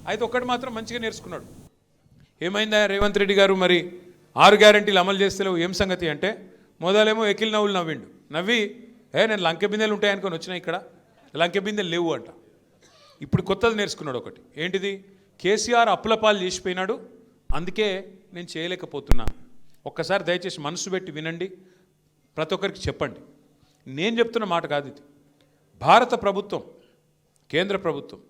అయితే ఒక్కటి మాత్రం మంచిగా నేర్చుకున్నాడు. ఏమైందా రేవంత్ రెడ్డి గారు, మరి 6 గ్యారెంటీలు అమలు చేస్తలేవు ఏం సంగతి అంటే, మొదలేమో ఎకిల్ నవ్వులు నవ్విండు. నవ్వి నేను లంకె బిందెలు ఉంటాయనుకొని వచ్చినా, ఇక్కడ లంకె బిందెలు లేవు అంట. ఇప్పుడు కొత్తది నేర్చుకున్నాడు ఒకటి. ఏంటిది? కేసీఆర్ అప్పులపాలు చేసిపోయినాడు, అందుకే నేను చేయలేకపోతున్నా. ఒక్కసారి దయచేసి మనసు పెట్టి వినండి, ప్రతి ఒక్కరికి చెప్పండి. నేను చెప్తున్న మాట కాదు ఇది. భారత ప్రభుత్వం, కేంద్ర ప్రభుత్వం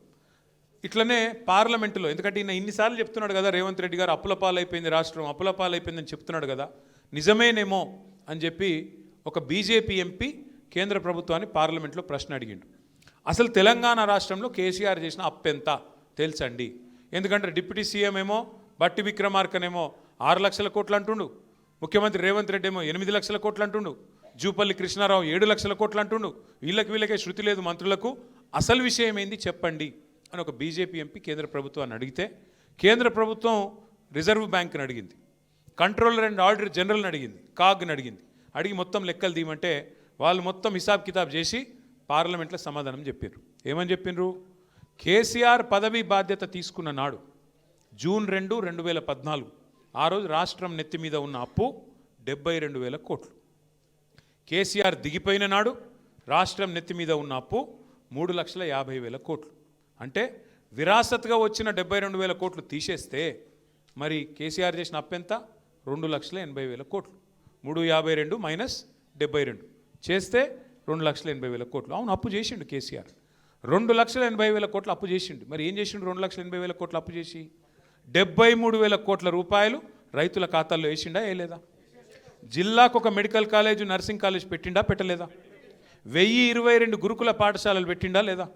ఇట్లనే పార్లమెంటులో, ఎందుకంటే ఈయన ఇన్నిసార్లు చెప్తున్నాడు కదా రేవంత్ రెడ్డి గారు, అప్పులపాలైపోయింది రాష్ట్రం, అప్పులపాలైపోయిందని చెప్తున్నాడు కదా, నిజమేనేమో అని చెప్పి ఒక బీజేపీ ఎంపీ కేంద్ర ప్రభుత్వాన్ని పార్లమెంట్లో ప్రశ్న అడిగిండు. అసలు తెలంగాణ రాష్ట్రంలో కేసీఆర్ చేసిన అప్పెంత తెలుసండి? ఎందుకంటే డిప్యూటీ సీఎం ఏమో బట్టి విక్రమార్కనేమో 6 లక్షల కోట్లు అంటుండు, ముఖ్యమంత్రి రేవంత్ రెడ్డి ఏమో 8 లక్షల కోట్లు అంటుండు, జూపల్లి కృష్ణారావు 7 లక్షల కోట్లు అంటుండు. వీళ్ళకే శృతి లేదు మంత్రులకు. అసలు విషయం ఏంది చెప్పండి అని ఒక బీజేపీ ఎంపీ కేంద్ర ప్రభుత్వాన్ని అడిగితే, కేంద్ర ప్రభుత్వం రిజర్వ్ బ్యాంక్ని అడిగింది, కంట్రోలర్ అండ్ ఆడిటర్ జనరల్ని అడిగింది, కాగ్ని అడిగింది. అడిగి మొత్తం లెక్కలు తీయమంటే వాళ్ళు మొత్తం హిసాబ్ కితాబ్ చేసి పార్లమెంట్లో సమాధానం చెప్పారు. ఏమని చెప్పిండ్రు? కేసీఆర్ పదవి బాధ్యత తీసుకున్న నాడు జూన్ 2, 2014, ఆ రోజు రాష్ట్రం నెత్తి మీద ఉన్న అప్పు 72,000 కోట్లు. కేసీఆర్ దిగిపోయిన నాడు రాష్ట్రం నెత్తి మీద ఉన్న అప్పు 3,50,000 కోట్లు. అంటే విరాసత్గా వచ్చిన 72,000 కోట్లు తీసేస్తే మరి కేసీఆర్ చేసిన అప్పు ఎంత? 2,80,000 కోట్లు. 352 మైనస్ 72 చేస్తే 2,80,000 కోట్లు. అవును, అప్పు చేసిండు కేసీఆర్. 2,80,000 కోట్లు అప్పు చేసిండు. మరి ఏం చేసిండు? 2,80,000 కోట్లు అప్పు చేసి 73,000 కోట్ల రూపాయలు రైతుల ఖాతాల్లో వేసిండా వేయలేదా? జిల్లాకు ఒక మెడికల్ కాలేజ్, నర్సింగ్ కాలేజ్ పెట్టిండా పెట్టలేదా? 1,022 గురుకుల పాఠశాలలు పెట్టిండా లేదా?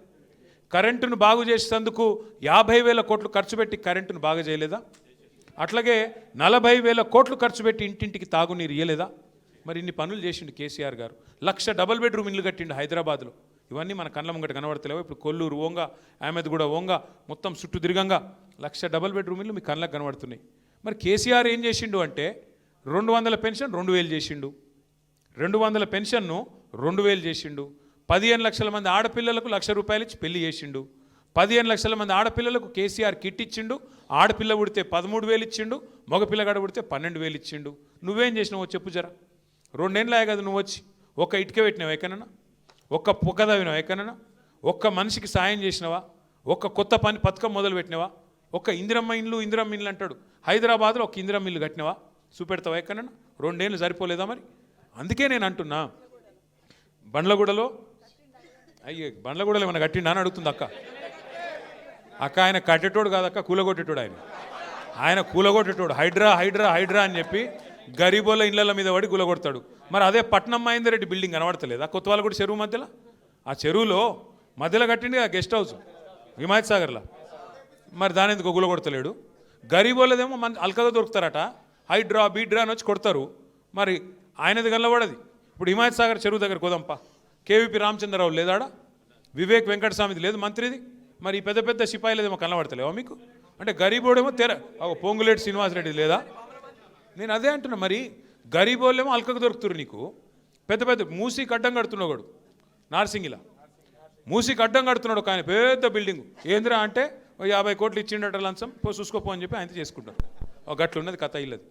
కరెంటును బాగు చేసేందుకు 50,000 కోట్లు ఖర్చు పెట్టి కరెంటును బాగా చేయలేదా? అట్లాగే 40,000 కోట్లు ఖర్చు పెట్టి ఇంటింటికి తాగునీరు ఇయ్యలేదా? మరి ఇన్ని పనులు చేసిండు కేసీఆర్ గారు. 1,00,000 డబుల్ బెడ్రూమ్ ఇల్లు కట్టిండు హైదరాబాద్లో. ఇవన్నీ మన కళ్ళ ముంగట కనబడతలేవు. ఇప్పుడు కొల్లూరు ఓంగ, అహ్మద్గూడ ఓంగ, మొత్తం చుట్టూ తిరగంగా 1,00,000 డబుల్ బెడ్రూమ్ ఇల్లు మీ కళ్ళకు కనబడుతున్నాయి. మరి కేసీఆర్ ఏం చేసిండు అంటే 200 పెన్షన్ 2,000 చేసిండు, 200 పెన్షన్ను 2,000 చేసిండు, 15 లక్షల మంది ఆడపిల్లలకు 1,00,000 రూపాయలు ఇచ్చి పెళ్లి చేసిండు, 15 లక్షల మంది ఆడపిల్లలకు కేసీఆర్ కిట్ ఇచ్చిండు, ఆడపిల్ల పుడితే 13,000 ఇచ్చిండు, మగపిల్లగాడ పుడితే 12,000 ఇచ్చిండు. నువ్వేం చేసినావో చెప్పు జరా. 2 ఏళ్ళే కదా నువ్వు వచ్చి. ఒక్క ఇటుక పెట్టినావు ఎక్కడన్నా? ఒక్క పొగ తవ్వినావా ఎక్కడన్నా? ఒక్క మనిషికి సాయం చేసినావా? ఒక్క కొత్త పని పథకం మొదలు పెట్టినావా? ఒక్క ఇందిరమ్మ ఇండ్లు అంటాడు, హైదరాబాద్లో ఒక ఇందిరమ్మ ఇల్లు కట్టినావా? చూపెడతావా ఎక్కడన్నా? 2 ఏళ్ళు సరిపోలేదా మరి? అందుకే నేను అంటున్నా, బండ్లగూడలో బండ్లగూడలో ఏమైనా కట్టిండా అని అడుగుతుంది అక్క. ఆయన కట్టేటోడు కాదక్క, కూలగొట్టేటోడు. ఆయన కూలగొట్టేటోడు. హైడ్రా హైడ్రా హైడ్రా అని చెప్పి గరీబోళ్ళ ఇళ్ళ మీద పడి కూలగొడతాడు. మరి అదే పట్నం మహేందర్ రెడ్డి బిల్డింగ్ కనబడతలేదా కొత్తవాళ్ళగూడ చెరువు మధ్యలో? ఆ చెరువులో మధ్యలో కట్టింది ఆ గెస్ట్ హౌస్ హిమాయత్ సాగర్లో. మరి దాని ఎందుకు కూలగొడతలేడు? గరీబోళ్ళదేమో మన అల్కగా దొరుకుతారట, హైడ్రా బీడ్రా అని వచ్చి కొడతారు. మరి ఆయనది కనబడది. ఇప్పుడు హిమాయత్ సాగర్ చెరువు దగ్గర కోదంపా, కేవీపీ రామచంద్రరావు లేదాడ, వివేక్ వెంకటస్వామిది లేదు మంత్రిది. మరి ఈ పెద్ద పెద్ద సిపాయిలేదేమో కనబడతలేవా మీకు? అంటే గరీబోడేమో పొంగులేటి శ్రీనివాసరెడ్డి లేదా? నేను అదే అంటున్నా. మరి గరీబోళ్ళేమో అల్కకు దొరుకుతారు నీకు. పెద్ద పెద్ద మూసీకి అడ్డం కడుతున్నాడు వాడు, నార్సింగిలా మూసీకి అడ్డం కడుతున్నాడు ఒక ఆయన పెద్ద బిల్డింగ్. ఏంద్రా అంటే 50 కోట్లు ఇచ్చిండట లంచం, చూసుకోపో అని చెప్పి ఆయన చేసుకుంటారు. ఒక గట్లున్నది కథ ఇల్లది.